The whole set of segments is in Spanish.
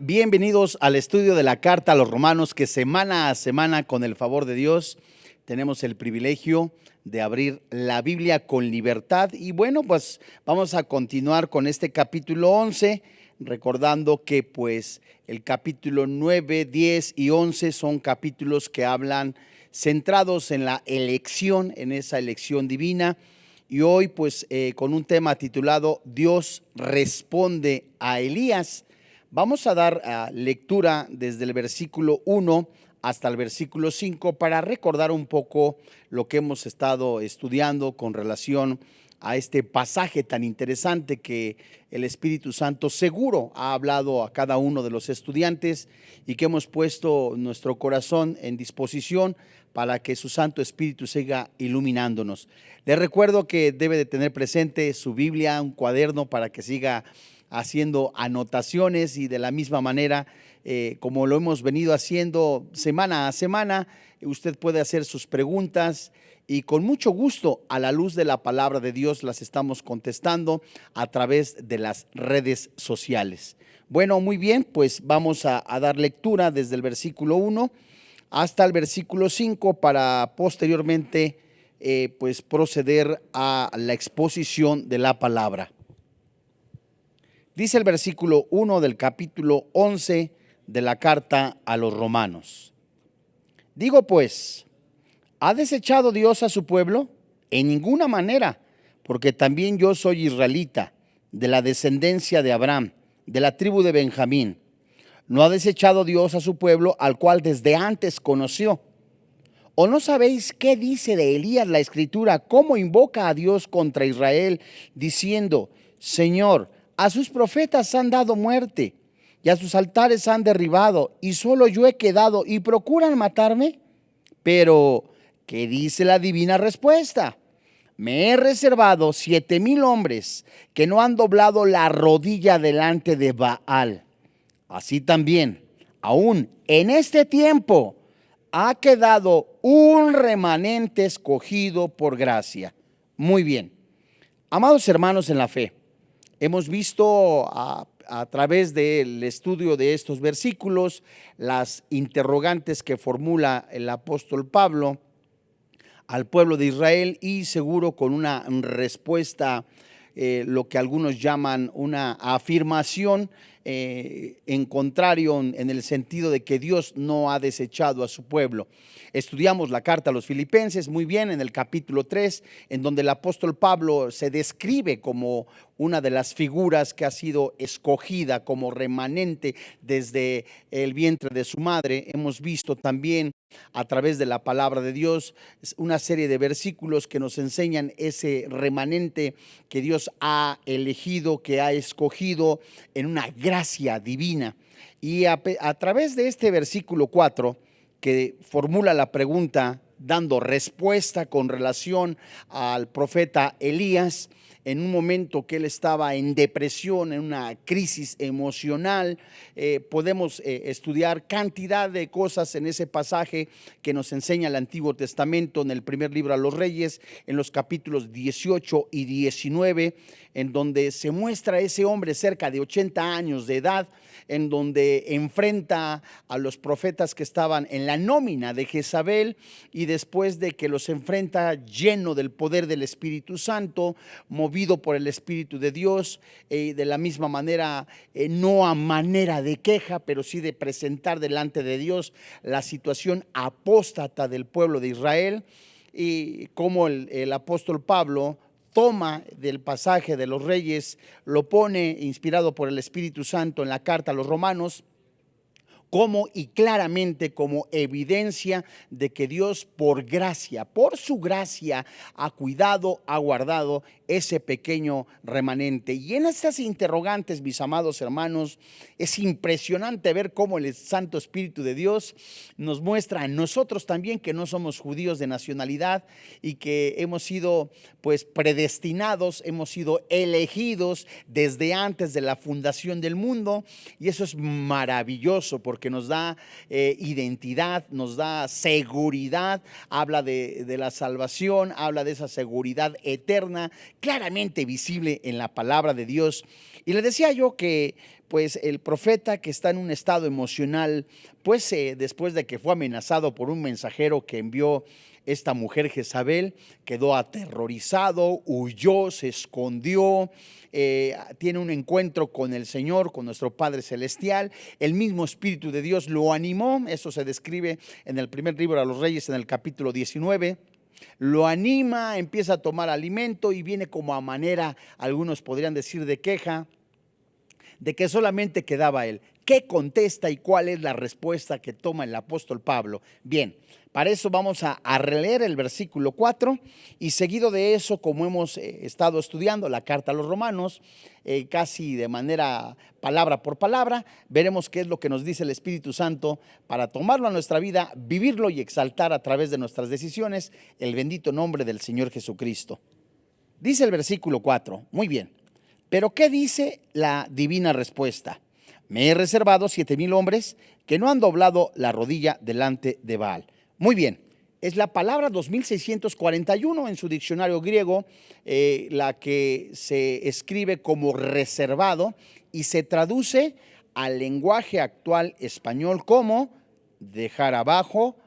Bienvenidos al estudio de la carta a los romanos, que semana a semana, con el favor de Dios, tenemos el privilegio de abrir la Biblia con libertad. Y bueno, pues vamos a continuar con este capítulo 11, recordando que pues el capítulo 9, 10 y 11 son capítulos que hablan centrados en la elección, en esa elección divina. Y hoy pues con un tema titulado Dios responde a Elías. Vamos a dar lectura desde el versículo 1 hasta el versículo 5 para recordar un poco lo que hemos estado estudiando con relación a este pasaje tan interesante que el Espíritu Santo seguro ha hablado a cada uno de los estudiantes y que hemos puesto nuestro corazón en disposición para que su Santo Espíritu siga iluminándonos. Les recuerdo que debe de tener presente su Biblia, un cuaderno para que siga haciendo anotaciones, y de la misma manera como lo hemos venido haciendo semana a semana, usted puede hacer sus preguntas y con mucho gusto, a la luz de la palabra de Dios, las estamos contestando a través de las redes sociales. Bueno, muy bien, pues vamos a dar lectura desde el versículo 1 hasta el versículo 5 para posteriormente pues proceder a la exposición de la palabra. Dice el versículo 1 del capítulo 11 de la carta a los romanos: digo pues, ¿ha desechado Dios a su pueblo? En ninguna manera, porque también yo soy israelita, de la descendencia de Abraham, de la tribu de Benjamín. ¿No ha desechado Dios a su pueblo, al cual desde antes conoció? ¿O no sabéis qué dice de Elías la Escritura, cómo invoca a Dios contra Israel, diciendo: Señor, a sus profetas han dado muerte, y a sus altares han derribado, y solo yo he quedado, y procuran matarme? Pero, ¿qué dice la divina respuesta? Me he reservado 7,000 hombres que no han doblado la rodilla delante de Baal. Así también, aún en este tiempo, ha quedado un remanente escogido por gracia. Muy bien, amados hermanos en la fe, hemos visto a través del estudio de estos versículos las interrogantes que formula el apóstol Pablo al pueblo de Israel, y seguro con una respuesta, lo que algunos llaman una afirmación en contrario, en el sentido de que Dios no ha desechado a su pueblo. Estudiamos la carta a los Filipenses muy bien en el capítulo 3, en donde el apóstol Pablo se describe como una de las figuras que ha sido escogida como remanente desde el vientre de su madre. Hemos visto también a través de la palabra de Dios una serie de versículos que nos enseñan ese remanente que Dios ha elegido, que ha escogido en una gracia divina. Y a través de este versículo 4, que formula la pregunta dando respuesta con relación al profeta Elías, en un momento que él estaba en depresión, en una crisis emocional, podemos estudiar cantidad de cosas en ese pasaje que nos enseña el Antiguo Testamento en el primer libro a los Reyes, en los capítulos 18 y 19, en donde se muestra ese hombre cerca de 80 años de edad, en donde enfrenta a los profetas que estaban en la nómina de Jezabel, y después de que los enfrenta lleno del poder del Espíritu Santo, movido por el Espíritu de Dios, de la misma manera, no a manera de queja, pero sí de presentar delante de Dios la situación apóstata del pueblo de Israel, y como el apóstol Pablo toma del pasaje de los Reyes, lo pone inspirado por el Espíritu Santo en la carta a los romanos, como y claramente como evidencia de que Dios por gracia, por su gracia, ha cuidado, ha guardado ese pequeño remanente. Y en estas interrogantes, mis amados hermanos, es impresionante ver cómo el Santo Espíritu de Dios nos muestra a nosotros también que no somos judíos de nacionalidad y que hemos sido pues predestinados, hemos sido elegidos desde antes de la fundación del mundo, y eso es maravilloso porque nos da identidad, nos da seguridad, habla de la salvación, habla de esa seguridad eterna claramente visible en la palabra de Dios. Y le decía yo que pues el profeta, que está en un estado emocional, pues después de que fue amenazado por un mensajero que envió esta mujer Jezabel, quedó aterrorizado, huyó, se escondió, tiene un encuentro con el Señor, con nuestro Padre Celestial. El mismo Espíritu de Dios lo animó. Eso se describe en el primer libro de los Reyes, en el capítulo 19. Lo anima, empieza a tomar alimento y viene como a manera, algunos podrían decir, de queja, de que solamente quedaba él. ¿Qué contesta y cuál es la respuesta que toma el apóstol Pablo? Bien, para eso vamos a releer el versículo 4 y seguido de eso, como hemos estado estudiando la carta a los Romanos, casi de manera palabra por palabra, veremos qué es lo que nos dice el Espíritu Santo para tomarlo a nuestra vida, vivirlo y exaltar a través de nuestras decisiones el bendito nombre del Señor Jesucristo. Dice el versículo 4, muy bien, pero ¿qué dice la divina respuesta? Me he reservado 7,000 hombres que no han doblado la rodilla delante de Baal. Muy bien, es la palabra 2641 en su diccionario griego, la que se escribe como reservado y se traduce al lenguaje actual español como dejar abajo,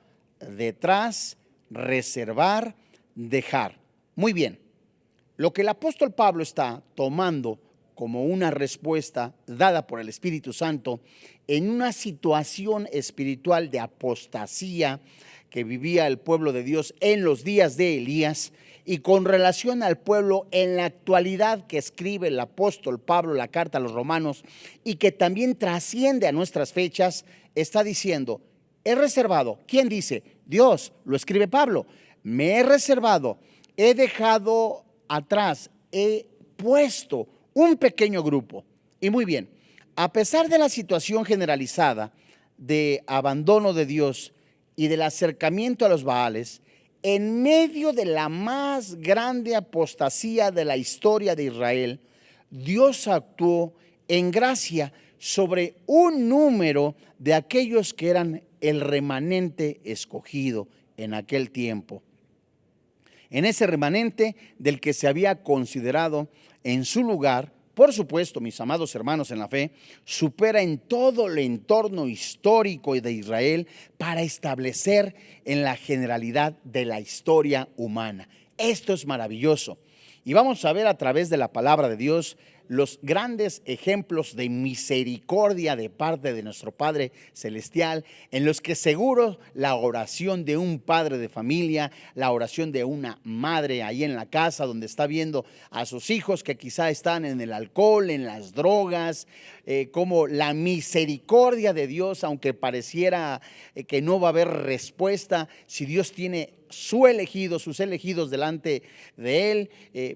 detrás, reservar, dejar. Muy bien, lo que el apóstol Pablo está tomando como una respuesta dada por el Espíritu Santo en una situación espiritual de apostasía que vivía el pueblo de Dios en los días de Elías, y con relación al pueblo en la actualidad que escribe el apóstol Pablo la carta a los Romanos y que también trasciende a nuestras fechas, está diciendo, he reservado. ¿Quién dice? Dios, lo escribe Pablo. Me he reservado, he dejado atrás, he puesto un pequeño grupo. Y muy bien, a pesar de la situación generalizada de abandono de Dios y del acercamiento a los Baales, en medio de la más grande apostasía de la historia de Israel, Dios actuó en gracia sobre un número de aquellos que eran el remanente escogido en aquel tiempo. En ese remanente del que se había considerado en su lugar, por supuesto, mis amados hermanos en la fe, supera en todo el entorno histórico de Israel para establecer en la generalidad de la historia humana. Esto es maravilloso. Y vamos a ver a través de la palabra de Dios los grandes ejemplos de misericordia de parte de nuestro Padre Celestial, en los que seguro la oración de un padre de familia, la oración de una madre ahí en la casa donde está viendo a sus hijos que quizá están en el alcohol, en las drogas, como la misericordia de Dios, aunque pareciera que no va a haber respuesta, si Dios tiene sus elegidos delante de él,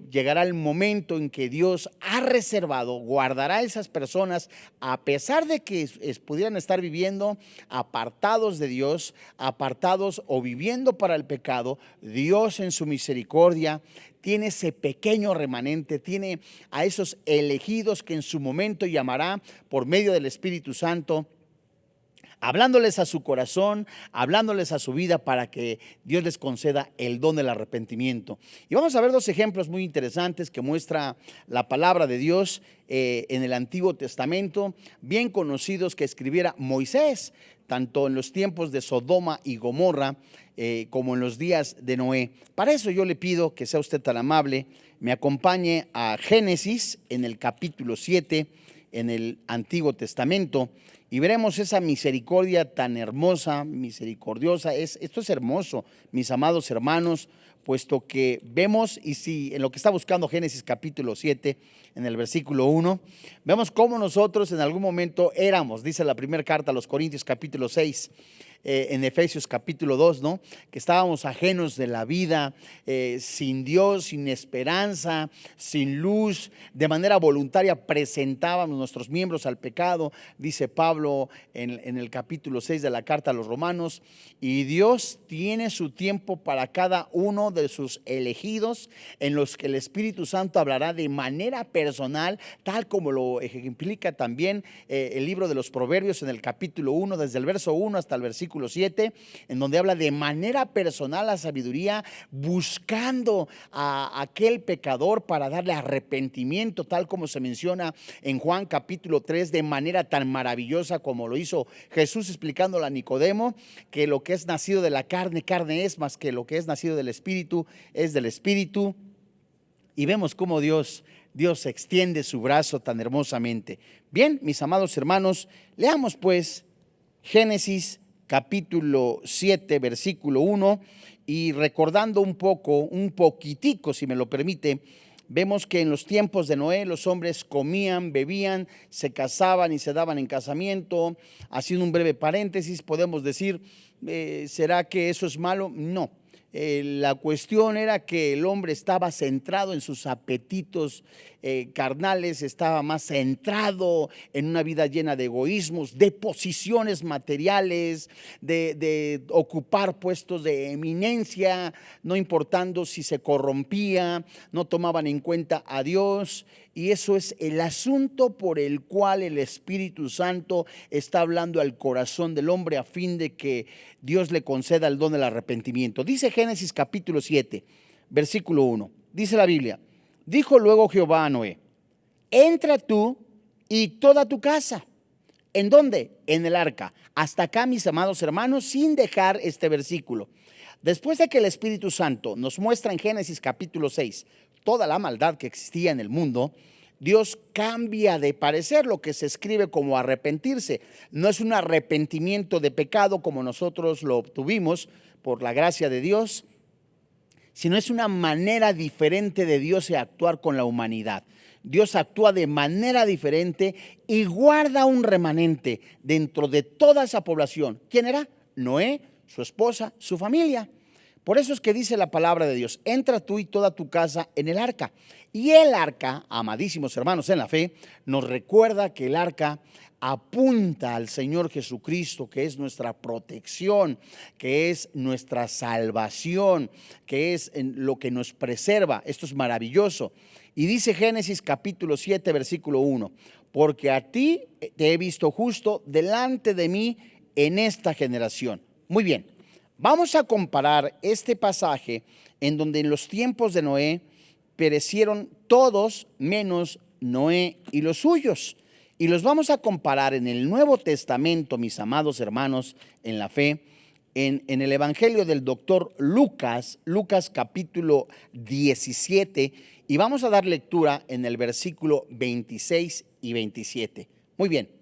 llegará el momento en que Dios ha reservado, guardará a esas personas, a pesar de que pudieran estar viviendo apartados de Dios, apartados o viviendo para el pecado. Dios en su misericordia tiene ese pequeño remanente, tiene a esos elegidos que en su momento llamará por medio del Espíritu Santo, hablándoles a su corazón, hablándoles a su vida para que Dios les conceda el don del arrepentimiento. Y vamos a ver dos ejemplos muy interesantes que muestra la palabra de Dios en el Antiguo Testamento, bien conocidos que escribiera Moisés, tanto en los tiempos de Sodoma y Gomorra como en los días de Noé. Para eso yo le pido que sea usted tan amable, me acompañe a Génesis en el capítulo 7 en el Antiguo Testamento, y veremos esa misericordia tan hermosa, misericordiosa. Esto es hermoso, mis amados hermanos, puesto que vemos, y si en lo que está buscando Génesis capítulo 7, en el versículo 1, vemos cómo nosotros en algún momento éramos, dice la primera carta a los Corintios capítulo 6, en Efesios capítulo 2, ¿no? Que estábamos ajenos de la vida, sin Dios, sin esperanza, sin luz, de manera voluntaria presentábamos nuestros miembros al pecado, dice Pablo en el capítulo 6 de la carta a los Romanos, y Dios tiene su tiempo para cada uno de sus elegidos, en los que el Espíritu Santo hablará de manera personal, tal como lo ejemplifica también el libro de los Proverbios en el capítulo 1, desde el verso 1 hasta el versículo 7, en donde habla de manera personal la sabiduría, buscando a aquel pecador para darle arrepentimiento, tal como se menciona en Juan capítulo 3, de manera tan maravillosa como lo hizo Jesús explicándole a Nicodemo, que lo que es nacido de la carne, carne es, más que lo que es nacido del Espíritu, es del Espíritu. Y vemos cómo Dios extiende su brazo tan hermosamente. Bien, mis amados hermanos, leamos pues Génesis capítulo 7, versículo 1, y recordando un poquitico, si me lo permite, vemos que en los tiempos de Noé los hombres comían, bebían, se casaban y se daban en casamiento. Haciendo un breve paréntesis, podemos decir, ¿será que eso es malo? No. La cuestión era que el hombre estaba centrado en sus apetitos carnales, estaba más centrado en una vida llena de egoísmos, de posiciones materiales, de ocupar puestos de eminencia, no importando si se corrompía, no tomaban en cuenta a Dios. Y eso es el asunto por el cual el Espíritu Santo está hablando al corazón del hombre a fin de que Dios le conceda el don del arrepentimiento. Dice Génesis capítulo 7, versículo 1. Dice la Biblia: dijo luego Jehová a Noé: entra tú y toda tu casa. ¿En dónde? En el arca. Hasta acá, mis amados hermanos, sin dejar este versículo. Después de que el Espíritu Santo nos muestra en Génesis capítulo 6 toda la maldad que existía en el mundo, Dios cambia de parecer. Lo que se escribe como arrepentirse no es un arrepentimiento de pecado como nosotros lo obtuvimos por la gracia de Dios, sino es una manera diferente de Dios de actuar con la humanidad. Dios actúa de manera diferente y guarda un remanente dentro de toda esa población. ¿Quién era? Noé, su esposa, su familia. Por eso es que dice la palabra de Dios: entra tú y toda tu casa en el arca. Y el arca, amadísimos hermanos en la fe, nos recuerda que el arca apunta al Señor Jesucristo, que es nuestra protección, que es nuestra salvación, que es lo que nos preserva. Esto es maravilloso. Y dice Génesis capítulo 7, versículo 1: porque a ti te he visto justo delante de mí en esta generación. Muy bien. Vamos a comparar este pasaje en donde en los tiempos de Noé perecieron todos menos Noé y los suyos. Y los vamos a comparar en el Nuevo Testamento, mis amados hermanos en la fe, en el Evangelio del doctor Lucas, Lucas capítulo 17, y vamos a dar lectura en el versículo 26 y 27. Muy bien.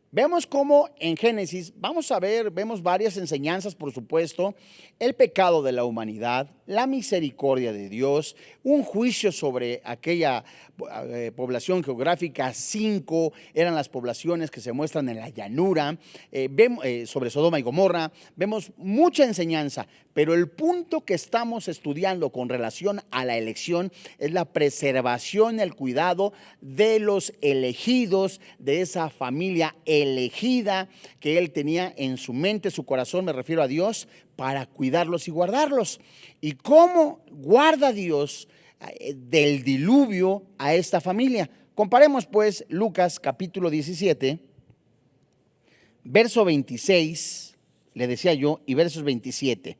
Vemos cómo en Génesis, vemos varias enseñanzas, por supuesto: el pecado de la humanidad, la misericordia de Dios, un juicio sobre aquella población geográfica. 5 eran las poblaciones que se muestran en la llanura, sobre Sodoma y Gomorra. Vemos mucha enseñanza, pero el punto que estamos estudiando con relación a la elección es la preservación, el cuidado de los elegidos, de esa familia elegida que él tenía en su mente, su corazón, me refiero a Dios, para cuidarlos y guardarlos. Y cómo guarda Dios del diluvio a esta familia. Comparemos pues Lucas capítulo 17, verso 26, le decía yo, y versos 27.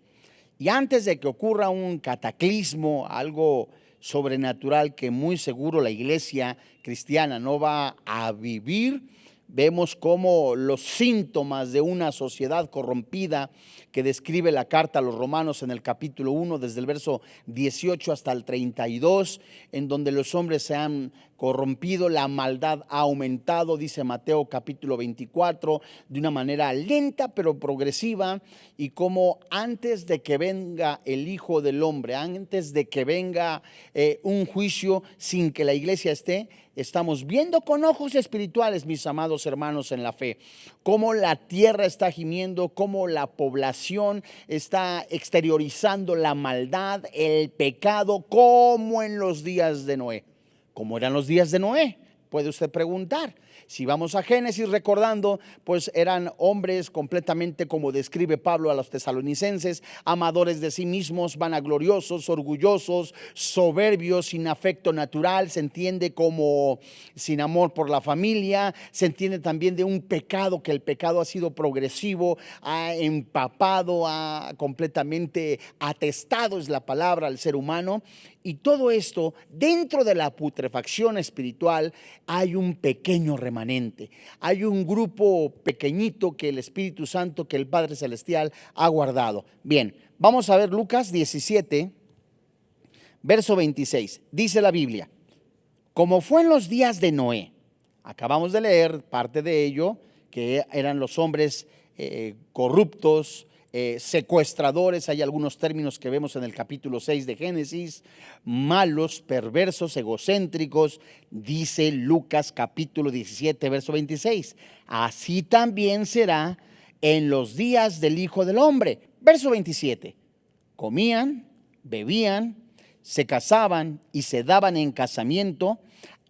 Y antes de que ocurra un cataclismo, algo sobrenatural que muy seguro la iglesia cristiana no va a vivir, vemos cómo los síntomas de una sociedad corrompida que describe la carta a los Romanos en el capítulo 1, desde el verso 18 hasta el 32, en donde los hombres se han corrompido, la maldad ha aumentado, dice Mateo capítulo 24, de una manera lenta pero progresiva, y como antes de que venga el Hijo del Hombre, antes de que venga un juicio sin que la iglesia esté, estamos viendo con ojos espirituales, mis amados hermanos en la fe, cómo la tierra está gimiendo, cómo la población está exteriorizando la maldad, el pecado, como en los días de Noé. Como eran los días de Noé, puede usted preguntar. Si vamos a Génesis recordando, pues eran hombres completamente como describe Pablo a los tesalonicenses, amadores de sí mismos, vanagloriosos, orgullosos, soberbios, sin afecto natural, se entiende como sin amor por la familia, se entiende también de un pecado, que el pecado ha sido progresivo, ha empapado, ha completamente atestado, es la palabra, al ser humano. Y todo esto, dentro de la putrefacción espiritual, hay un pequeño remanente, hay un grupo pequeñito que el Espíritu Santo, que el Padre Celestial ha guardado. Bien, vamos a ver Lucas 17, verso 26. Dice la Biblia: como fue en los días de Noé. Acabamos de leer parte de ello, que eran los hombres corruptos, secuestradores. Hay algunos términos que vemos en el capítulo 6 de Génesis: malos, perversos, egocéntricos. Dice Lucas capítulo 17, verso 26: así también será en los días del Hijo del Hombre. Verso 27: comían, bebían, se casaban y se daban en casamiento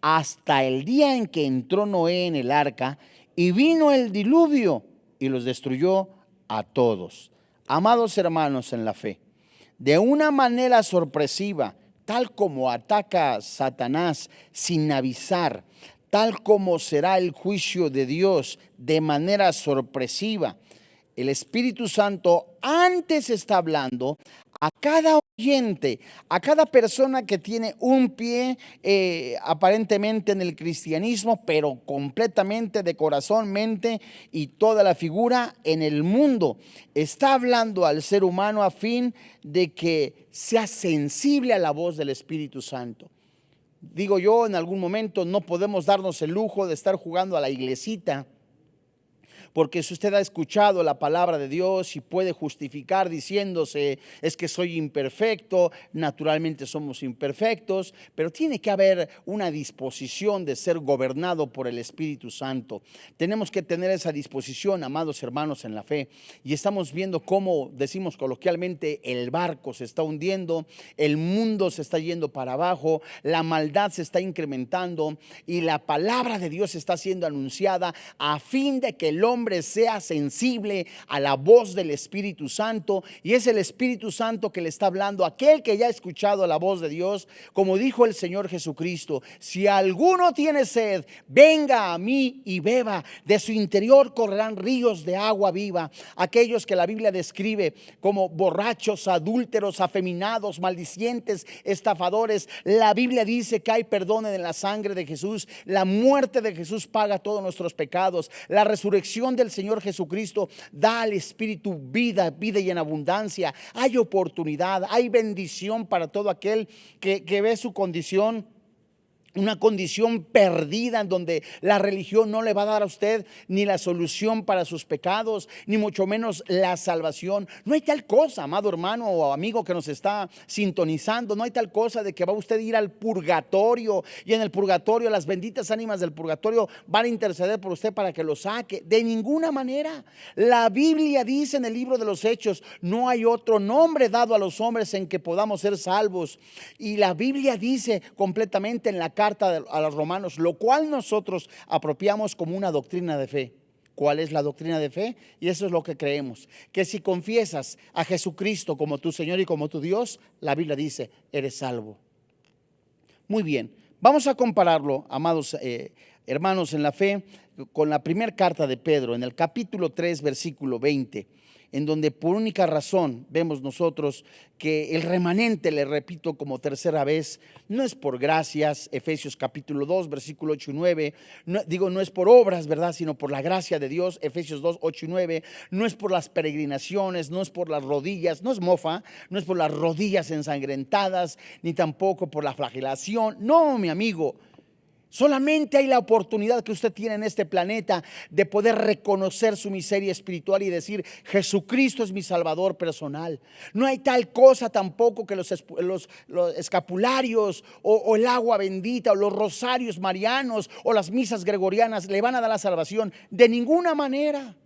hasta el día en que entró Noé en el arca y vino el diluvio y los destruyó a todos. Amados hermanos en la fe, de una manera sorpresiva, tal como ataca Satanás sin avisar, tal como será el juicio de Dios de manera sorpresiva, el Espíritu Santo antes está hablando a cada oyente, a cada persona que tiene un pie aparentemente en el cristianismo, pero completamente de corazón, mente y toda la figura en el mundo. Está hablando al ser humano a fin de que sea sensible a la voz del Espíritu Santo. Digo yo, en algún momento no podemos darnos el lujo de estar jugando a la iglesita, porque si usted ha escuchado la palabra de Dios y puede justificar diciéndose: es que soy imperfecto, naturalmente somos imperfectos, pero tiene que haber una disposición de ser gobernado por el Espíritu Santo. Tenemos que tener esa disposición, amados hermanos en la fe, y estamos viendo cómo, decimos coloquialmente, el barco se está hundiendo, el mundo se está yendo para abajo, la maldad se está incrementando y la palabra de Dios está siendo anunciada a fin de que el hombre sea sensible a la voz del Espíritu Santo. Y es el Espíritu Santo que le está hablando a aquel que ya ha escuchado la voz de Dios. Como dijo el Señor Jesucristo: si alguno tiene sed, venga a mí y beba, de su interior correrán ríos de agua viva. Aquellos que la Biblia describe como borrachos, adúlteros, afeminados, maldicientes, estafadores, la Biblia dice que hay perdón en la sangre de Jesús. La muerte de Jesús paga todos nuestros pecados. La resurrección del Señor Jesucristo da al espíritu vida, vida y en abundancia. Hay oportunidad, hay bendición para todo aquel que ve su condición, una condición perdida, en donde la religión no le va a dar a usted ni la solución para sus pecados, ni mucho menos la salvación. No hay tal cosa, amado hermano o amigo que nos está sintonizando, no hay tal cosa de que va usted a ir al purgatorio y en el purgatorio las benditas ánimas del purgatorio van a interceder por usted para que lo saque. De ninguna manera. La Biblia dice en el libro de los Hechos: no hay otro nombre dado a los hombres en que podamos ser salvos. Y la Biblia dice completamente en la carta a los Romanos, lo cual nosotros apropiamos como una doctrina de fe. ¿Cuál es la doctrina de fe? Y eso es lo que creemos: que si confiesas a Jesucristo como tu Señor y como tu Dios, la Biblia dice, eres salvo. Muy bien, vamos a compararlo, amados hermanos en la fe, con la primera carta de Pedro, en el capítulo 3, versículo 20, en donde por única razón vemos nosotros que el remanente, le repito como tercera vez, no es por gracias. Efesios capítulo 2, versículo 8 y 9, no es por obras, ¿verdad?, sino por la gracia de Dios. Efesios 2, 8 y 9, no es por las peregrinaciones, no es por las rodillas, no es mofa, no es por las rodillas ensangrentadas, ni tampoco por la flagelación. No, mi amigo. Solamente hay la oportunidad que usted tiene en este planeta de poder reconocer su miseria espiritual y decir: Jesucristo es mi Salvador personal. No hay tal cosa tampoco que los escapularios o el agua bendita o los rosarios marianos o las misas gregorianas le van a dar la salvación. De ninguna manera.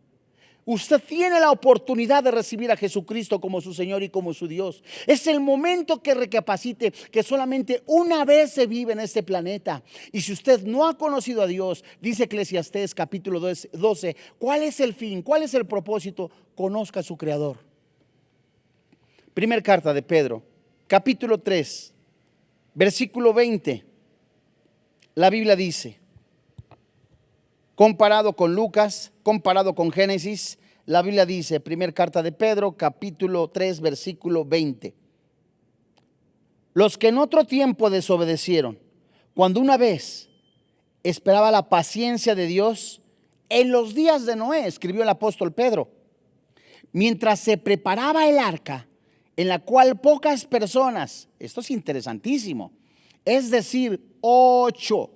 Usted tiene la oportunidad de recibir a Jesucristo como su Señor y como su Dios. Es el momento que recapacite que solamente una vez se vive en este planeta. Y si usted no ha conocido a Dios, dice Eclesiastés capítulo 12, ¿cuál es el fin? ¿Cuál es el propósito? Conozca a su Creador. Primer carta de Pedro, capítulo 3, versículo 20. La Biblia dice, comparado con Lucas, comparado con Génesis, la Biblia dice, primer carta de Pedro, capítulo 3, versículo 20. Los que en otro tiempo desobedecieron, cuando una vez esperaba la paciencia de Dios, en los días de Noé, escribió el apóstol Pedro, mientras se preparaba el arca, en la cual pocas personas, esto es interesantísimo, es decir, 8,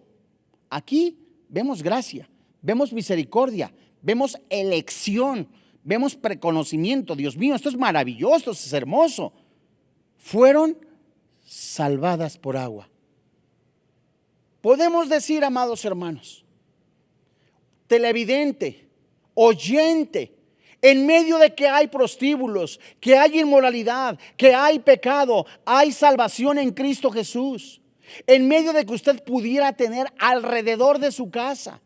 aquí vemos gracia, vemos misericordia, vemos elección, vemos preconocimiento. Dios mío, esto es maravilloso, esto es hermoso. Fueron salvadas por agua. Podemos decir, amados hermanos, televidente, oyente, en medio de que hay prostíbulos, que hay inmoralidad, que hay pecado, hay salvación en Cristo Jesús. En medio de que usted pudiera tener alrededor de su casa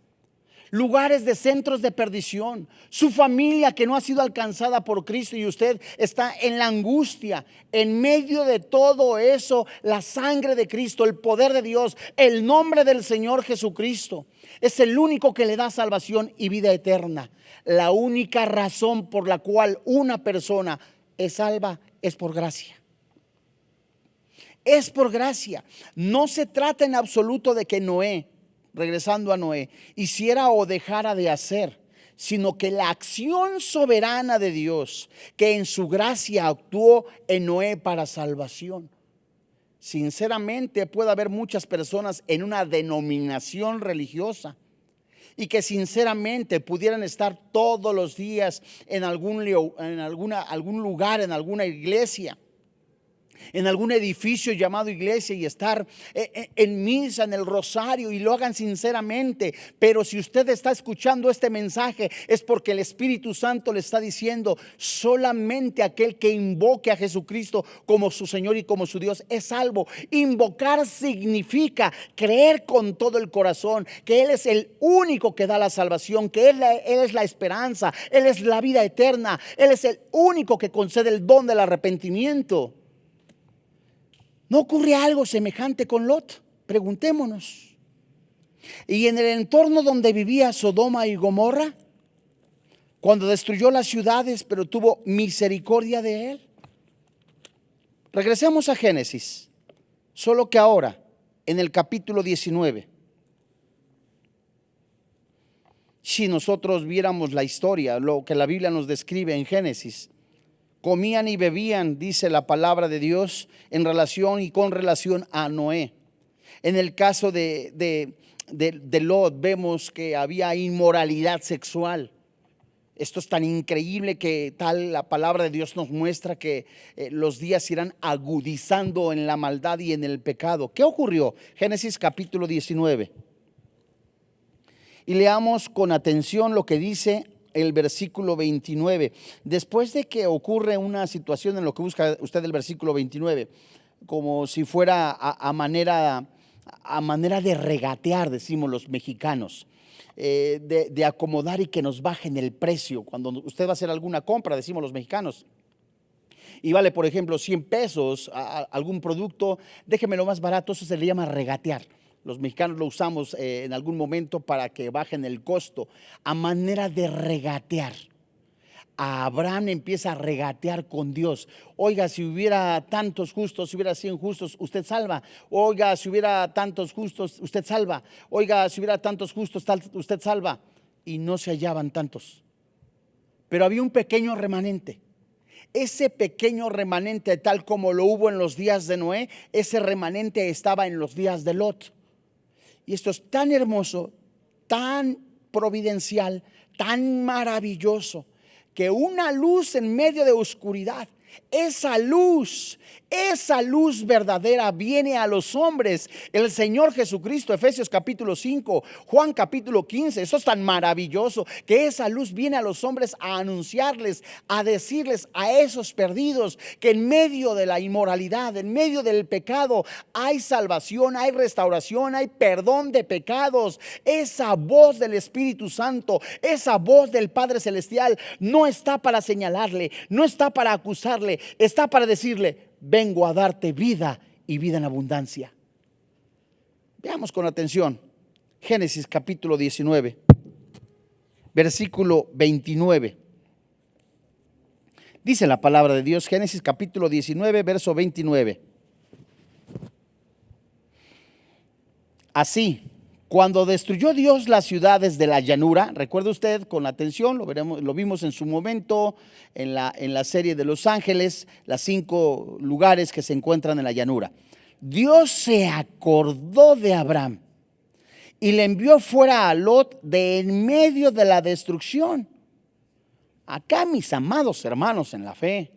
lugares de centros de perdición, su familia que no ha sido alcanzada por Cristo y usted está en la angustia. En medio de todo eso, la sangre de Cristo, el poder de Dios, el nombre del Señor Jesucristo es el único que le da salvación y vida eterna. La única razón por la cual una persona es salva es por gracia. Es por gracia. No se trata en absoluto de que Noé, regresando a Noé, hiciera o dejara de hacer, sino que la acción soberana de Dios, que en su gracia actuó en Noé para salvación. Sinceramente puede haber muchas personas en una denominación religiosa y que sinceramente pudieran estar todos los días en algún lugar, en alguna iglesia, en algún edificio llamado iglesia y estar en misa, en el rosario, y lo hagan sinceramente. Pero si usted está escuchando este mensaje es porque el Espíritu Santo le está diciendo: solamente aquel que invoque a Jesucristo como su Señor y como su Dios es salvo. Invocar significa creer con todo el corazón que Él es el único que da la salvación, que Él es la esperanza, Él es la vida eterna, Él es el único que concede el don del arrepentimiento. ¿No ocurre algo semejante con Lot? Preguntémonos. Y en el entorno donde vivía Sodoma y Gomorra, cuando destruyó las ciudades, pero tuvo misericordia de él. Regresemos a Génesis, solo que ahora, en el capítulo 19. Si nosotros viéramos la historia, lo que la Biblia nos describe en Génesis, comían y bebían, dice la palabra de Dios, en relación y con relación a Noé. En el caso de Lot, vemos que había inmoralidad sexual. Esto es tan increíble que tal la palabra de Dios nos muestra que los días se irán agudizando en la maldad y en el pecado. ¿Qué ocurrió? Génesis capítulo 19. Y leamos con atención lo que dice el versículo 29. Después de que ocurre una situación en lo que busca usted el versículo 29, como si fuera a manera de regatear, decimos los mexicanos, de acomodar y que nos bajen el precio. Cuando usted va a hacer alguna compra, decimos los mexicanos, y vale, por ejemplo, 100 pesos algún producto, déjemelo más barato. Eso se le llama regatear. Los mexicanos lo usamos en algún momento para que bajen el costo, a manera de regatear. Abraham empieza a regatear con Dios. Oiga, si hubiera tantos justos, si hubiera 100 justos, usted salva. Oiga, si hubiera tantos justos, usted salva. Oiga, si hubiera tantos justos, usted salva. Y no se hallaban tantos. Pero había un pequeño remanente. Ese pequeño remanente, tal como lo hubo en los días de Noé, ese remanente estaba en los días de Lot. Y esto es tan hermoso, tan providencial, tan maravilloso, que una luz en medio de oscuridad Esa luz verdadera viene a los hombres. El Señor Jesucristo, Efesios capítulo 5, Juan capítulo 15, eso es tan maravilloso, que esa luz viene a los hombres a anunciarles, a decirles a esos perdidos que en medio de la inmoralidad, en medio del pecado, hay salvación, hay restauración, hay perdón de pecados. Esa voz del Espíritu Santo, esa voz del Padre Celestial no está para señalarle, no está para acusarle, está para decirle: vengo a darte vida y vida en abundancia. Veamos con atención Génesis capítulo 19, versículo 29. Dice la palabra de Dios, Génesis capítulo 19, verso 29. Así, cuando destruyó Dios las ciudades de la llanura, recuerde usted con atención, lo vimos en su momento en la serie de Los Ángeles, las 5 lugares que se encuentran en la llanura. Dios se acordó de Abraham y le envió fuera a Lot de en medio de la destrucción. Acá, mis amados hermanos en la fe,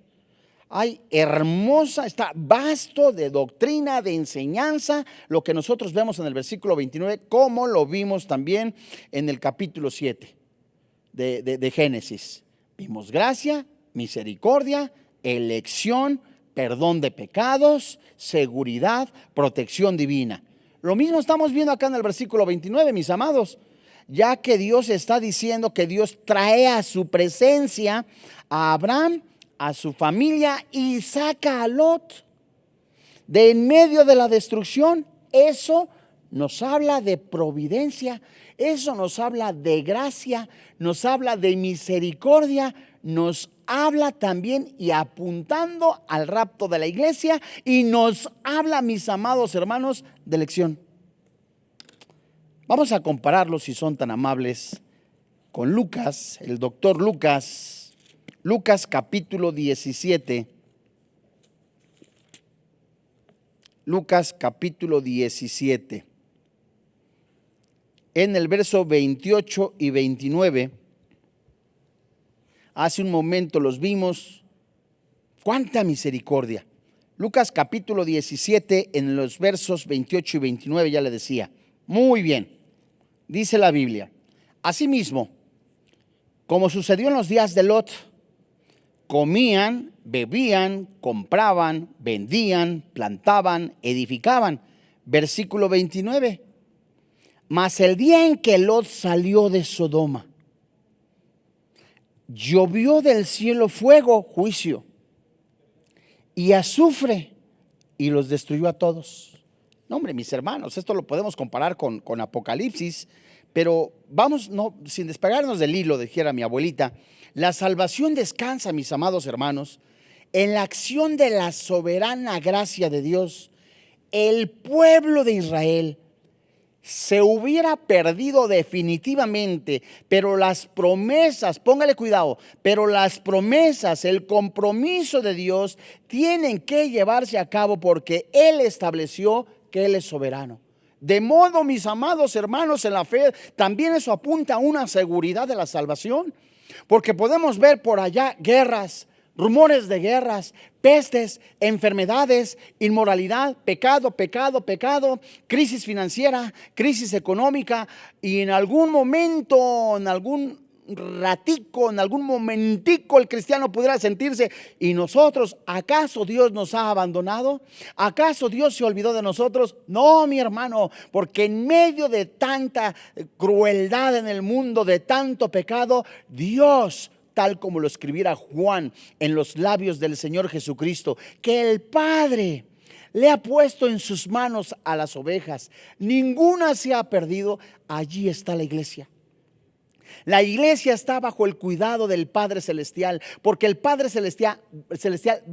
hay está vasto de doctrina, de enseñanza, lo que nosotros vemos en el versículo 29, como lo vimos también en el capítulo 7 de Génesis. Vimos gracia, misericordia, elección, perdón de pecados, seguridad, protección divina. Lo mismo estamos viendo acá en el versículo 29, mis amados, ya que Dios está diciendo que Dios trae a su presencia a Abraham, a su familia, y saca a Lot de en medio de la destrucción. Eso nos habla de providencia, eso nos habla de gracia, nos habla de misericordia, nos habla también y apuntando al rapto de la iglesia, y nos habla, mis amados hermanos, de elección. Vamos a compararlo, si son tan amables, con Lucas, el doctor Lucas. Lucas capítulo 17, Lucas capítulo 17, en el verso 28 y 29, hace un momento los vimos, cuánta misericordia. Lucas capítulo 17, en los versos 28 y 29, ya le decía, muy bien, dice la Biblia: asimismo, como sucedió en los días de Lot, comían, bebían, compraban, vendían, plantaban, edificaban. Versículo 29. Mas el día en que Lot salió de Sodoma, llovió del cielo fuego, juicio, y azufre, y los destruyó a todos. No, hombre, mis hermanos, esto lo podemos comparar con Apocalipsis, pero vamos, no, sin despegarnos del hilo, dijera mi abuelita. La salvación descansa, mis amados hermanos, en la acción de la soberana gracia de Dios. El pueblo de Israel se hubiera perdido definitivamente, pero las promesas, póngale cuidado, pero las promesas, el compromiso de Dios tienen que llevarse a cabo porque Él estableció que Él es soberano. De modo, mis amados hermanos en la fe, también eso apunta a una seguridad de la salvación. Porque podemos ver por allá guerras, rumores de guerras, pestes, enfermedades, inmoralidad, pecado, crisis financiera, crisis económica, y en algún momento, en algún ratico, en algún momentico, el cristiano pudiera sentirse: ¿y nosotros? ¿Acaso Dios nos ha abandonado? ¿Acaso Dios se olvidó de nosotros? No, mi hermano, porque en medio de tanta crueldad en el mundo, de tanto pecado, Dios, tal como lo escribiera Juan en los labios del Señor Jesucristo, que el Padre le ha puesto en sus manos a las ovejas, ninguna se ha perdido. Allí está la iglesia. La iglesia está bajo el cuidado del Padre Celestial, porque el Padre Celestial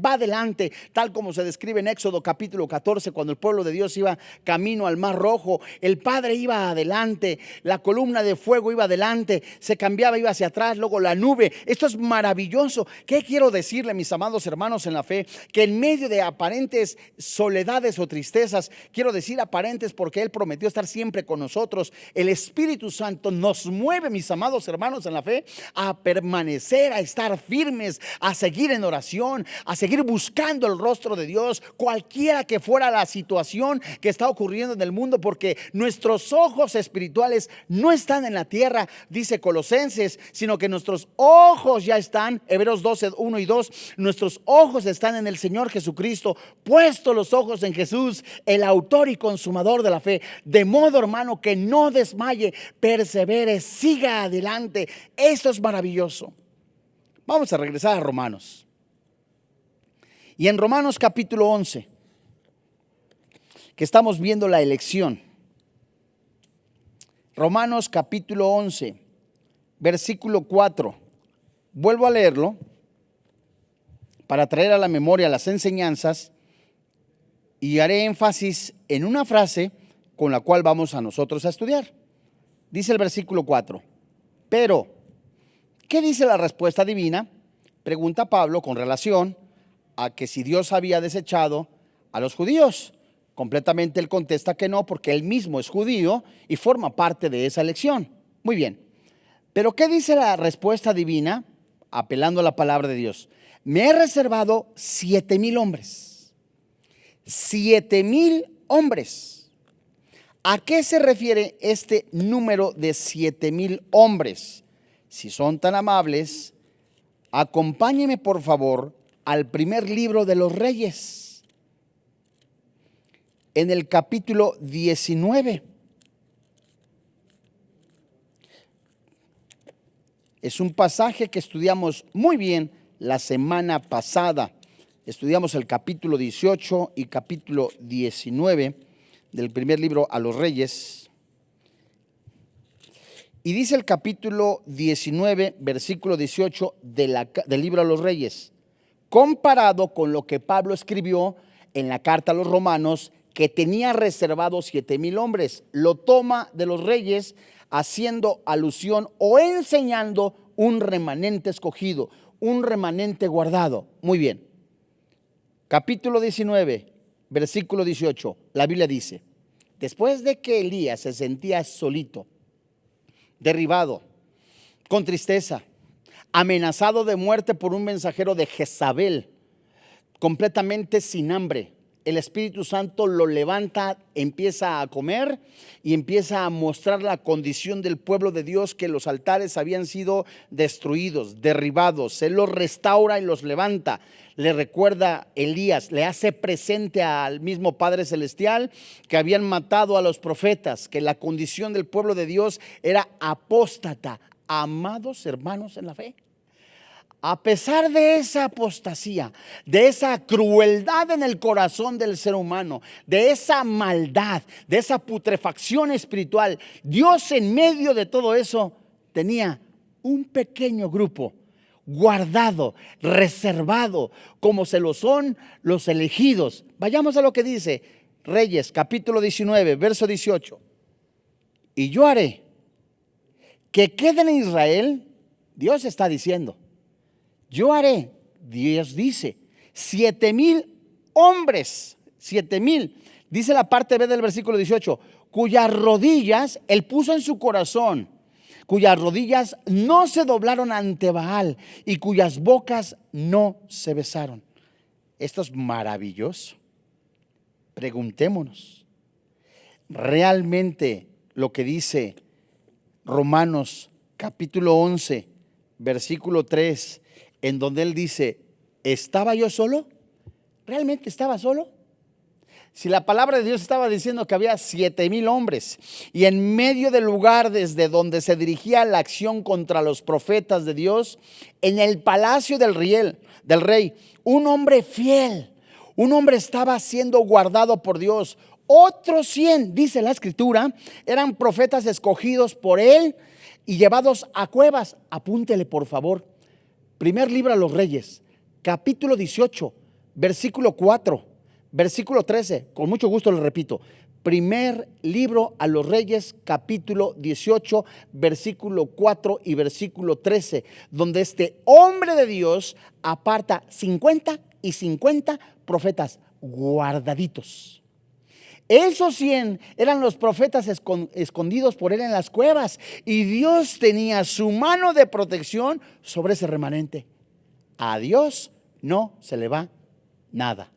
va adelante, tal como se describe en Éxodo capítulo 14, cuando el pueblo de Dios iba camino al Mar Rojo. El Padre iba adelante, la columna de fuego iba adelante, se cambiaba, iba hacia atrás, luego la nube. Esto es maravilloso. ¿Qué quiero decirle, mis amados hermanos en la fe? Que en medio de aparentes soledades o tristezas, quiero decir aparentes porque Él prometió estar siempre con nosotros, el Espíritu Santo nos mueve, mis amados amados hermanos en la fe, a permanecer, a estar firmes, a seguir en oración, a seguir buscando el rostro de Dios, cualquiera que fuera la situación que está ocurriendo en el mundo, porque nuestros ojos espirituales no están en la tierra, dice Colosenses, sino que nuestros ojos ya están, Hebreos 12, 1 y 2, nuestros ojos están en el Señor Jesucristo, puesto los ojos en Jesús, el autor y consumador de la fe, de modo, hermano, que no desmaye, persevere, siga adelante. Esto es maravilloso. Vamos a regresar a Romanos. Y en Romanos capítulo 11, que estamos viendo la elección. Romanos capítulo 11, versículo 4. Vuelvo a leerlo para traer a la memoria las enseñanzas y haré énfasis en una frase con la cual vamos a nosotros a estudiar. Dice el versículo 4. Pero, ¿qué dice la respuesta divina? Pregunta Pablo con relación a que si Dios había desechado a los judíos. Completamente él contesta que no, porque él mismo es judío y forma parte de esa elección. Muy bien. Pero ¿qué dice la respuesta divina? Apelando a la palabra de Dios. Me he reservado 7,000 hombres. 7,000 hombres. ¿A qué se refiere este número de 7,000 hombres? Si son tan amables, acompáñenme por favor al primer libro de los Reyes. En el capítulo 19. Es un pasaje que estudiamos muy bien la semana pasada. Estudiamos el capítulo 18 y capítulo 19 del primer libro a los Reyes. Y dice el capítulo 19, versículo 18 del libro a los Reyes, comparado con lo que Pablo escribió en la carta a los Romanos, que tenía reservados 7,000 hombres. Lo toma de los Reyes haciendo alusión o enseñando un remanente escogido, un remanente guardado. Muy bien. Capítulo 19, versículo 18, la Biblia dice: después de que Elías se sentía solito, derribado, con tristeza, amenazado de muerte por un mensajero de Jezabel, completamente sin hambre, el Espíritu Santo lo levanta, empieza a comer y empieza a mostrar la condición del pueblo de Dios, que los altares habían sido destruidos, derribados. Él los restaura y los levanta. Le recuerda Elías, le hace presente al mismo Padre Celestial que habían matado a los profetas, que la condición del pueblo de Dios era apóstata. Amados hermanos en la fe, a pesar de esa apostasía, de esa crueldad en el corazón del ser humano, de esa maldad, de esa putrefacción espiritual, Dios en medio de todo eso tenía un pequeño grupo guardado, reservado, como se lo son los elegidos. Vayamos a lo que dice Reyes, capítulo 19, verso 18. Y yo haré que queden en Israel, Dios está diciendo, yo haré, Dios dice, 7,000 hombres, 7,000, dice la parte B del versículo 18, cuyas rodillas Él puso en su corazón, cuyas rodillas no se doblaron ante Baal y cuyas bocas no se besaron. Esto es maravilloso. Preguntémonos, ¿realmente lo que dice Romanos capítulo 11, versículo 3, en donde él dice, ¿estaba yo solo? ¿Realmente estaba solo? Si la palabra de Dios estaba diciendo que había 7,000 hombres y en medio del lugar desde donde se dirigía la acción contra los profetas de Dios, en el palacio del rey, un hombre fiel, un hombre estaba siendo guardado por Dios. Otros 100, dice la escritura, eran profetas escogidos por él y llevados a cuevas. Apúntele por favor. Primer libro a los Reyes, capítulo 18, versículo 4, versículo 13. Con mucho gusto le repito. Primer libro a los Reyes, capítulo 18, versículo 4 y versículo 13, donde este hombre de Dios aparta 50 y 50 profetas guardaditos. Esos 100 eran los profetas escondidos por él en las cuevas, y Dios tenía su mano de protección sobre ese remanente. A Dios no se le va nada.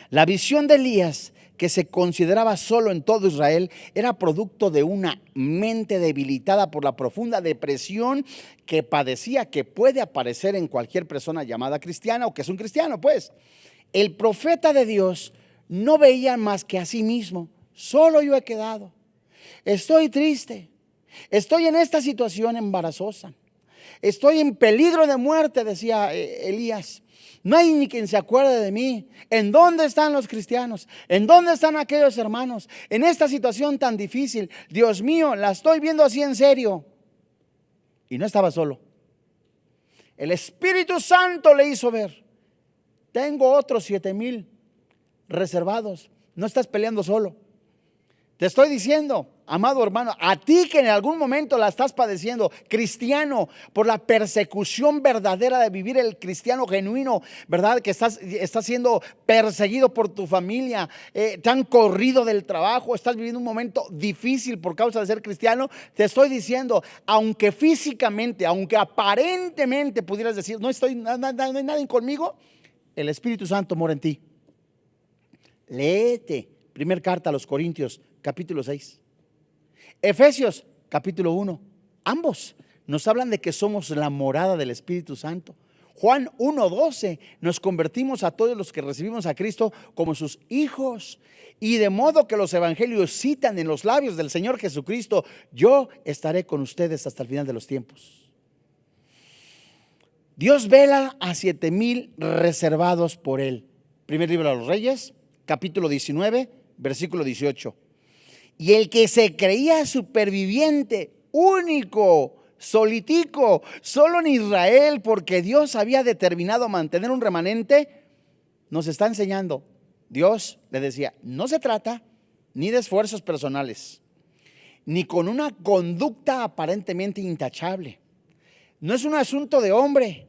La visión de Elías, que se consideraba solo en todo Israel, era producto de una mente debilitada por la profunda depresión que padecía, que puede aparecer en cualquier persona llamada cristiana o que es un cristiano, pues. El profeta de Dios no veía más que a sí mismo. Solo yo he quedado. Estoy triste. Estoy en esta situación embarazosa. Estoy en peligro de muerte, decía Elías. No hay ni quien se acuerde de mí. ¿En dónde están los cristianos? ¿En dónde están aquellos hermanos? En esta situación tan difícil, Dios mío, la estoy viendo así en serio. Y no estaba solo. El Espíritu Santo le hizo ver: tengo otros 7,000 reservados. No estás peleando solo. Te estoy diciendo, amado hermano, a ti que en algún momento la estás padeciendo, cristiano, por la persecución verdadera de vivir el cristiano genuino, ¿verdad? Que estás siendo perseguido por tu familia, te han corrido del trabajo, estás viviendo un momento difícil por causa de ser cristiano. Te estoy diciendo, aunque físicamente, aunque aparentemente pudieras decir, no hay nadie conmigo, el Espíritu Santo mora en ti. Léete, primer carta a los Corintios, capítulo 6. Efesios, capítulo 1. Ambos nos hablan de que somos la morada del Espíritu Santo. Juan 1:12, nos convertimos a todos los que recibimos a Cristo como sus hijos. Y de modo que los evangelios citan en los labios del Señor Jesucristo: yo estaré con ustedes hasta el final de los tiempos. Dios vela a 7,000 reservados por Él. Primer libro de los Reyes, capítulo 19, versículo 18. Y el que se creía superviviente, único, solitico, solo en Israel, porque Dios había determinado mantener un remanente, nos está enseñando. Dios le decía: no se trata ni de esfuerzos personales, ni con una conducta aparentemente intachable. No es un asunto de hombre,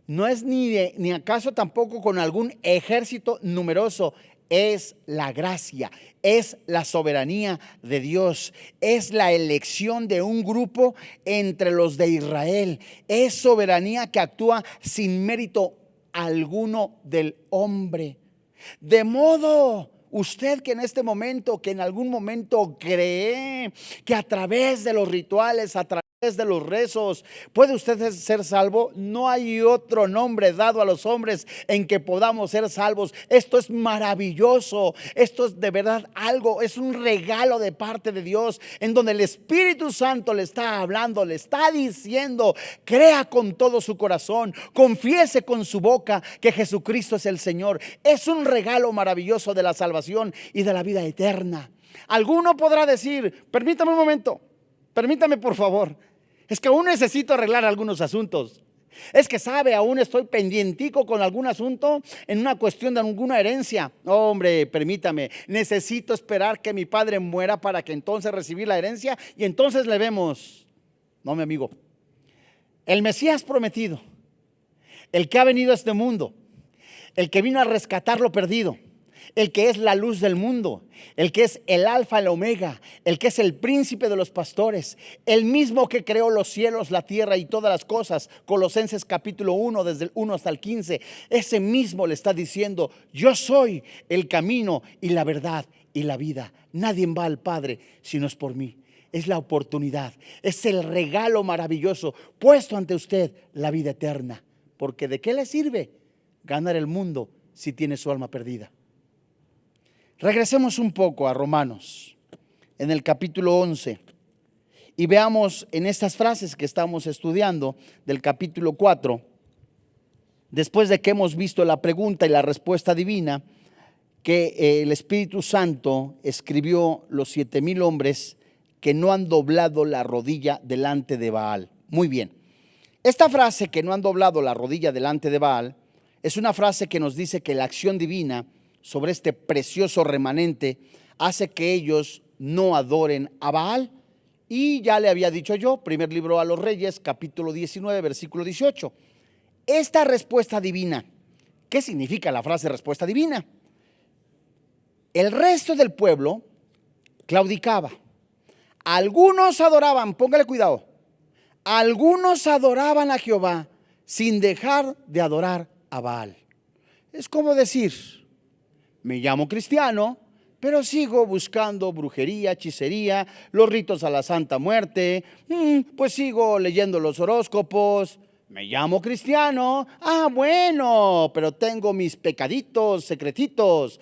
no es ni acaso tampoco con algún ejército numeroso. Es la gracia, es la soberanía de Dios, es la elección de un grupo entre los de Israel, es soberanía que actúa sin mérito alguno del hombre. De modo, usted que en este momento, que en algún momento cree que a través de los rituales, a través de los rezos, puede usted ser salvo. No hay otro nombre dado a los hombres en que podamos ser salvos. Esto es maravilloso. Esto es de verdad algo, es un regalo de parte de Dios, en donde el Espíritu Santo le está hablando, le está diciendo: crea con todo su corazón, confiese con su boca que Jesucristo es el Señor. Es un regalo maravilloso de la salvación y de la vida eterna. Alguno podrá decir: permítame un momento, permítame por favor, es que aún necesito arreglar algunos asuntos. Es que sabe, aún estoy pendientico con algún asunto en una cuestión de alguna herencia. Hombre, permítame, necesito esperar que mi padre muera para que entonces recibir la herencia y entonces le vemos. No, mi amigo, el Mesías prometido, el que ha venido a este mundo, el que vino a rescatar lo perdido, el que es la luz del mundo, el que es el alfa y el omega, el que es el príncipe de los pastores, el mismo que creó los cielos, la tierra y todas las cosas. Colosenses capítulo 1, desde el 1 hasta el 15. Ese mismo le está diciendo: yo soy el camino y la verdad y la vida. Nadie va al Padre si no es por mí. Es la oportunidad, es el regalo maravilloso puesto ante usted, la vida eterna. Porque ¿de qué le sirve ganar el mundo si tiene su alma perdida? Regresemos un poco a Romanos, en el capítulo 11, y veamos en estas frases que estamos estudiando del capítulo 4, después de que hemos visto la pregunta y la respuesta divina, que el Espíritu Santo escribió los 7,000 hombres que no han doblado la rodilla delante de Baal. Muy bien, esta frase, que no han doblado la rodilla delante de Baal, es una frase que nos dice que la acción divina sobre este precioso remanente hace que ellos no adoren a Baal. Y ya le había dicho yo, primer libro a los Reyes, capítulo 19, versículo 18. Esta respuesta divina, ¿qué significa la frase respuesta divina? El resto del pueblo claudicaba. Algunos adoraban, póngale cuidado, algunos adoraban a Jehová sin dejar de adorar a Baal. Es como decir, me llamo cristiano, pero sigo buscando brujería, hechicería, los ritos a la Santa Muerte, pues sigo leyendo los horóscopos. Me llamo cristiano, bueno, pero tengo mis pecaditos secretitos.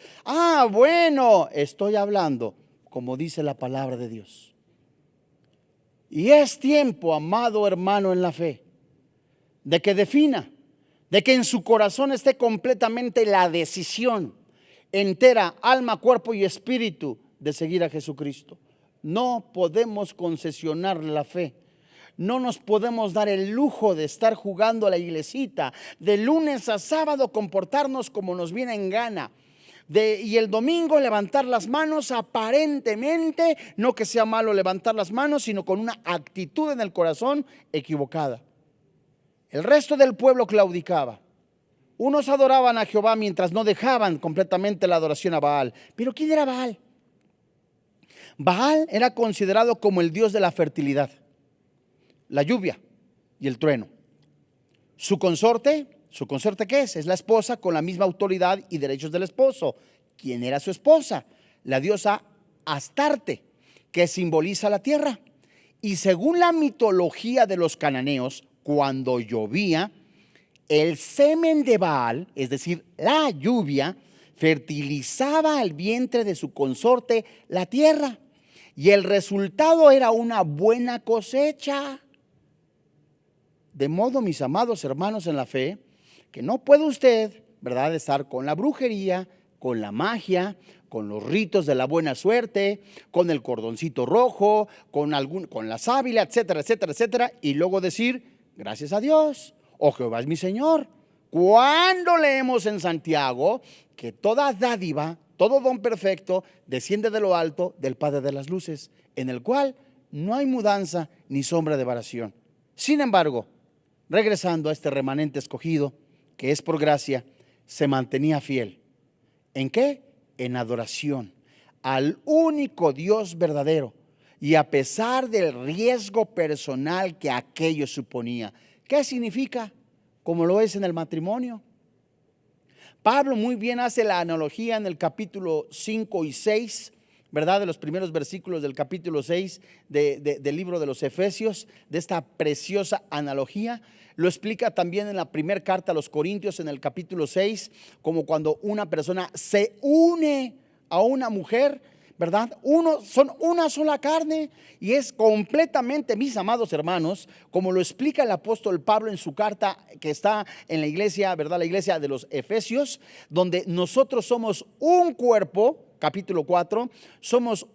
Bueno, estoy hablando como dice la palabra de Dios. Y es tiempo, amado hermano en la fe, de que defina, de que en su corazón esté completamente la decisión entera, alma, cuerpo y espíritu de seguir a Jesucristo. No podemos concesionar la fe. No nos podemos dar el lujo de estar jugando a la iglesita, de lunes a sábado comportarnos como nos viene en gana. Y el domingo levantar las manos aparentemente, no que sea malo levantar las manos, sino con una actitud en el corazón equivocada. El resto del pueblo claudicaba. Unos adoraban a Jehová mientras no dejaban completamente la adoración a Baal. ¿Pero quién era Baal? Baal era considerado como el dios de la fertilidad, la lluvia y el trueno. Su consorte ¿qué es? Es la esposa con la misma autoridad y derechos del esposo. ¿Quién era su esposa? La diosa Astarte, que simboliza la tierra. Y según la mitología de los cananeos, cuando llovía, el semen de Baal, es decir, la lluvia, fertilizaba el vientre de su consorte, la tierra. Y el resultado era una buena cosecha. De modo, mis amados hermanos en la fe, que no puede usted, ¿verdad?, estar con la brujería, con la magia, con los ritos de la buena suerte, con el cordoncito rojo, con la sábila, etcétera, etcétera, etcétera, y luego decir, gracias a Dios, oh Jehová es mi Señor. Cuando leemos en Santiago que toda dádiva, todo don perfecto desciende de lo alto del Padre de las luces, en el cual no hay mudanza ni sombra de variación. Sin embargo, regresando a este remanente escogido, que es por gracia, se mantenía fiel. ¿En qué? En adoración al único Dios verdadero, y a pesar del riesgo personal que aquello suponía. ¿Qué significa? Como lo es en el matrimonio. Pablo muy bien hace la analogía en el capítulo 5 y 6, ¿verdad?, de los primeros versículos del capítulo 6 del libro de los Efesios, de esta preciosa analogía. Lo explica también en la primera carta a los Corintios en el capítulo 6, como cuando una persona se une a una mujer, ¿verdad? Son una sola carne, y es completamente, mis amados hermanos, como lo explica el apóstol Pablo en su carta que está en la iglesia, ¿verdad?, la iglesia de los Efesios, donde nosotros somos un cuerpo. Capítulo 4, somos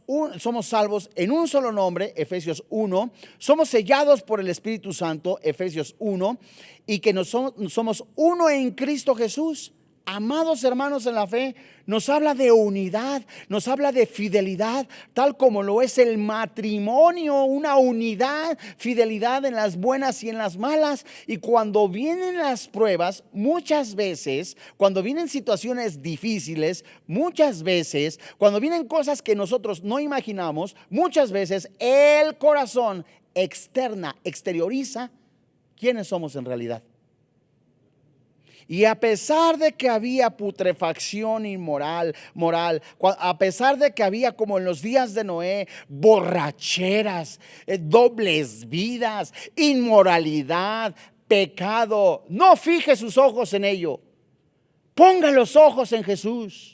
salvos en un solo nombre, Efesios 1, somos sellados por el Espíritu Santo, Efesios 1, y que somos uno en Cristo Jesús. Amados hermanos en la fe, nos habla de unidad, nos habla de fidelidad, tal como lo es el matrimonio, una unidad, fidelidad en las buenas y en las malas. Y cuando vienen las pruebas, muchas veces, cuando vienen situaciones difíciles, muchas veces, cuando vienen cosas que nosotros no imaginamos, muchas veces el corazón exterioriza quiénes somos en realidad. Y a pesar de que había putrefacción moral, a pesar de que había, como en los días de Noé, borracheras, dobles vidas, inmoralidad, pecado, no fije sus ojos en ello. Ponga los ojos en Jesús.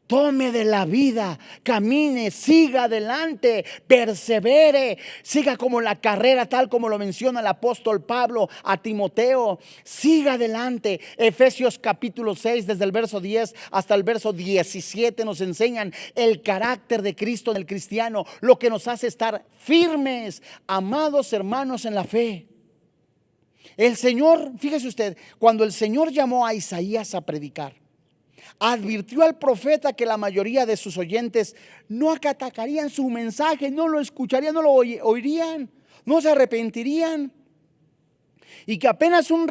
Tome de la vida, camine, siga adelante, persevere, siga como la carrera, tal como lo menciona el apóstol Pablo a Timoteo. Siga adelante. Efesios capítulo 6, desde el verso 10 hasta el verso 17, nos enseñan el carácter de Cristo en el cristiano, lo que nos hace estar firmes, amados hermanos en la fe. El Señor, fíjese usted, cuando el Señor llamó a Isaías a predicar, advirtió al profeta que la mayoría de sus oyentes no acatarían su mensaje, no lo escucharían, no lo oirían, no se arrepentirían, y que apenas un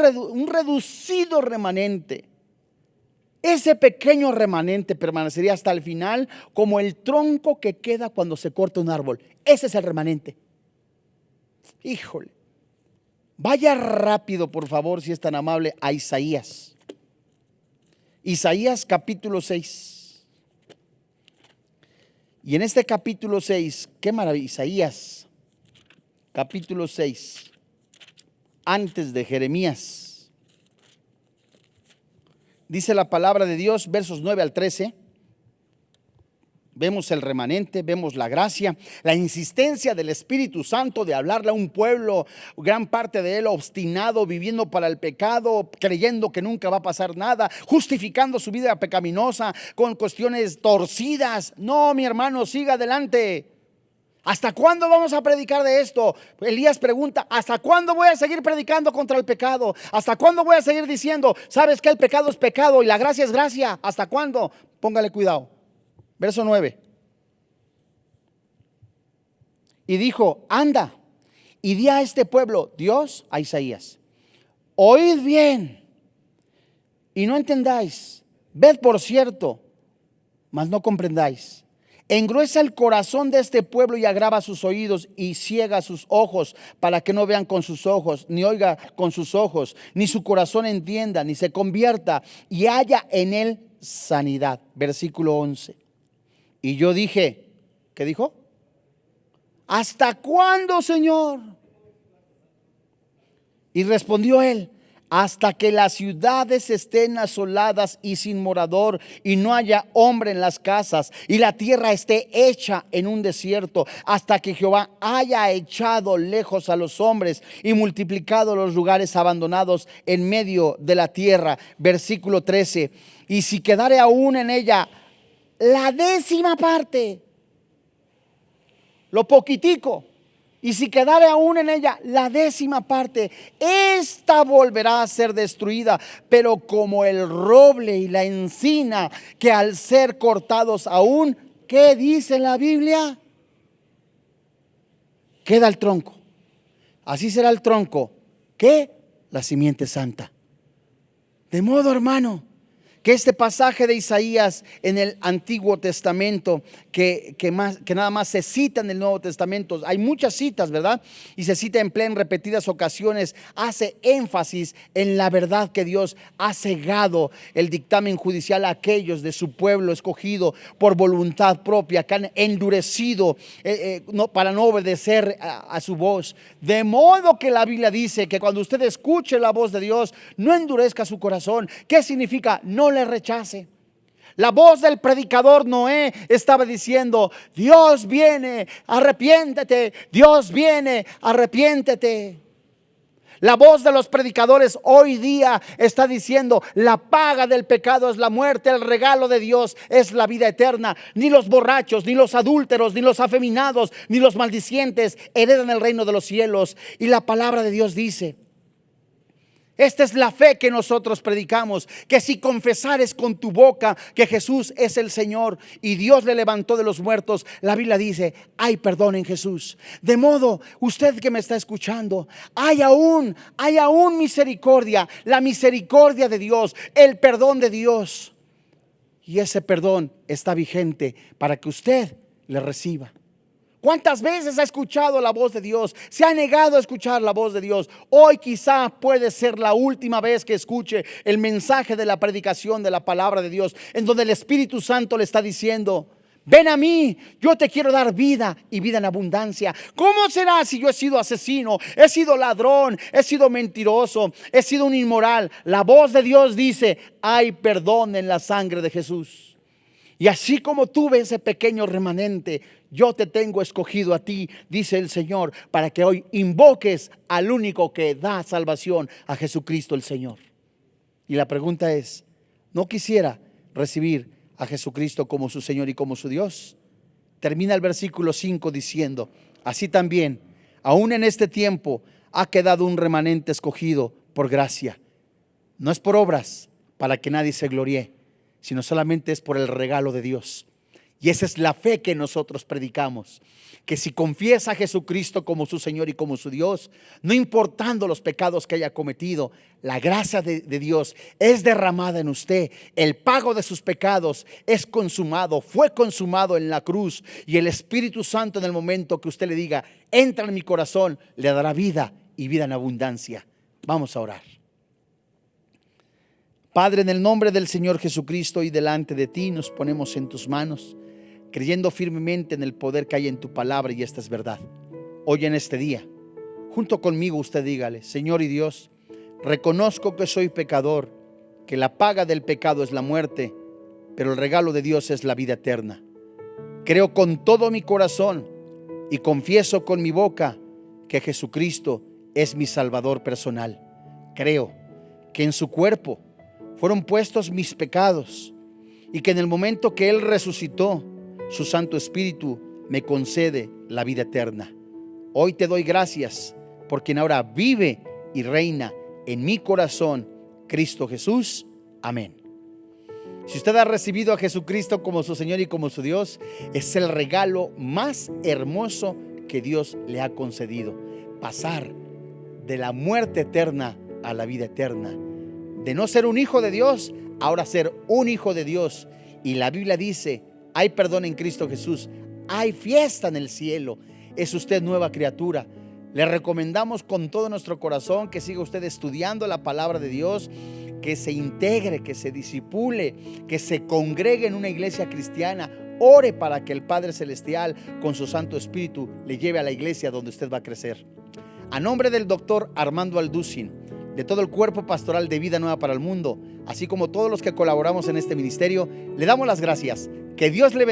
reducido remanente Ese pequeño remanente permanecería hasta el final, como el tronco que queda cuando se corta un árbol. Ese es el remanente. Híjole. Vaya rápido, por favor, si es tan amable, a Isaías. Isaías capítulo 6. Y en este capítulo 6, qué maravilla, Isaías capítulo 6, antes de Jeremías. Dice la palabra de Dios, versos 9 al 13. Vemos el remanente, vemos la gracia, la insistencia del Espíritu Santo de hablarle a un pueblo, gran parte de él obstinado, viviendo para el pecado, creyendo que nunca va a pasar nada, justificando su vida pecaminosa con cuestiones torcidas. No, mi hermano, siga adelante. ¿Hasta cuándo vamos a predicar de esto? Elías pregunta, ¿hasta cuándo voy a seguir predicando contra el pecado? ¿Hasta cuándo voy a seguir diciendo, sabes que el pecado es pecado y la gracia es gracia? ¿Hasta cuándo? Póngale cuidado. Verso 9. Y dijo, anda y di a este pueblo, Dios a Isaías, oíd bien y no entendáis, ved por cierto, mas no comprendáis. Engruesa el corazón de este pueblo y agrava sus oídos y ciega sus ojos, para que no vean con sus ojos, ni oiga con sus ojos, ni su corazón entienda, ni se convierta y haya en él sanidad. Versículo 11. Y yo dije, ¿qué dijo? ¿Hasta cuándo, Señor? Y respondió él, hasta que las ciudades estén asoladas y sin morador, y no haya hombre en las casas, y la tierra esté hecha en un desierto, hasta que Jehová haya echado lejos a los hombres y multiplicado los lugares abandonados en medio de la tierra. Versículo 13. Y si quedare aún en ella la décima parte, lo poquitico, y si quedare aún en ella la décima parte, esta volverá a ser destruida, pero como el roble y la encina, que al ser cortados aún, ¿qué dice la Biblia? Queda el tronco. Así será el tronco, que la simiente santa. De modo, hermano, que este pasaje de Isaías en el Antiguo Testamento, que nada más se cita en el Nuevo Testamento, hay muchas citas, ¿verdad? Y se cita en repetidas ocasiones, hace énfasis en la verdad que Dios ha cegado el dictamen judicial a aquellos de su pueblo escogido por voluntad propia, que han endurecido para no obedecer a su voz. De modo que la Biblia dice que cuando usted escuche la voz de Dios, no endurezca su corazón. ¿Qué significa? No le rechace. La voz del predicador Noé estaba diciendo, Dios viene, arrepiéntete, Dios viene, arrepiéntete. La voz de los predicadores hoy día está diciendo, la paga del pecado es la muerte, el regalo de Dios es la vida eterna. Ni los borrachos, ni los adúlteros, ni los afeminados, ni los maldicientes heredan el reino de los cielos. Y la palabra de Dios dice, esta es la fe que nosotros predicamos, que si confesares con tu boca que Jesús es el Señor y Dios le levantó de los muertos, la Biblia dice, hay perdón en Jesús. De modo, usted que me está escuchando, hay aún misericordia, la misericordia de Dios, el perdón de Dios. Y ese perdón está vigente para que usted le reciba. ¿Cuántas veces ha escuchado la voz de Dios? Se ha negado a escuchar la voz de Dios. Hoy quizá puede ser la última vez que escuche el mensaje de la predicación de la palabra de Dios, en donde el Espíritu Santo le está diciendo, ven a mí, yo te quiero dar vida y vida en abundancia. ¿Cómo será si yo he sido asesino, he sido ladrón, he sido mentiroso, he sido un inmoral? La voz de Dios dice, hay perdón en la sangre de Jesús. Y así como tuve ese pequeño remanente, yo te tengo escogido a ti, dice el Señor, para que hoy invoques al único que da salvación, a Jesucristo el Señor. Y la pregunta es, ¿no quisiera recibir a Jesucristo como su Señor y como su Dios? Termina el versículo 5 diciendo, así también, aún en este tiempo ha quedado un remanente escogido por gracia. No es por obras para que nadie se gloríe, sino solamente es por el regalo de Dios. Y esa es la fe que nosotros predicamos. Que si confiesa a Jesucristo como su Señor y como su Dios, no importando los pecados que haya cometido, la gracia de Dios es derramada en usted. El pago de sus pecados es consumado, fue consumado en la cruz. Y el Espíritu Santo, en el momento que usted le diga, entra en mi corazón, le dará vida y vida en abundancia. Vamos a orar. Padre, en el nombre del Señor Jesucristo y delante de ti nos ponemos en tus manos, creyendo firmemente en el poder que hay en tu palabra, y esta es verdad. Hoy en este día, junto conmigo usted dígale: Señor y Dios, reconozco que soy pecador, que la paga del pecado es la muerte, pero el regalo de Dios es la vida eterna. Creo con todo mi corazón y confieso con mi boca que Jesucristo es mi Salvador personal. Creo que en su cuerpo fueron puestos mis pecados y que en el momento que Él resucitó, su Santo Espíritu me concede la vida eterna. Hoy te doy gracias por quien ahora vive y reina en mi corazón, Cristo Jesús. Amén. Si usted ha recibido a Jesucristo como su Señor y como su Dios, es el regalo más hermoso que Dios le ha concedido. Pasar de la muerte eterna a la vida eterna. De no ser un hijo de Dios, ahora ser un hijo de Dios. Y la Biblia dice: hay perdón en Cristo Jesús, hay fiesta en el cielo. Es usted nueva criatura. Le recomendamos con todo nuestro corazón que siga usted estudiando la palabra de Dios, que se integre, que se discipule, que se congregue en una iglesia cristiana. Ore para que el Padre Celestial, con su Santo Espíritu, le lleve a la iglesia donde usted va a crecer. A nombre del doctor Armando Alducin, de todo el cuerpo pastoral de Vida Nueva para el Mundo, así como todos los que colaboramos en este ministerio, le damos las gracias. Que Dios le bendiga.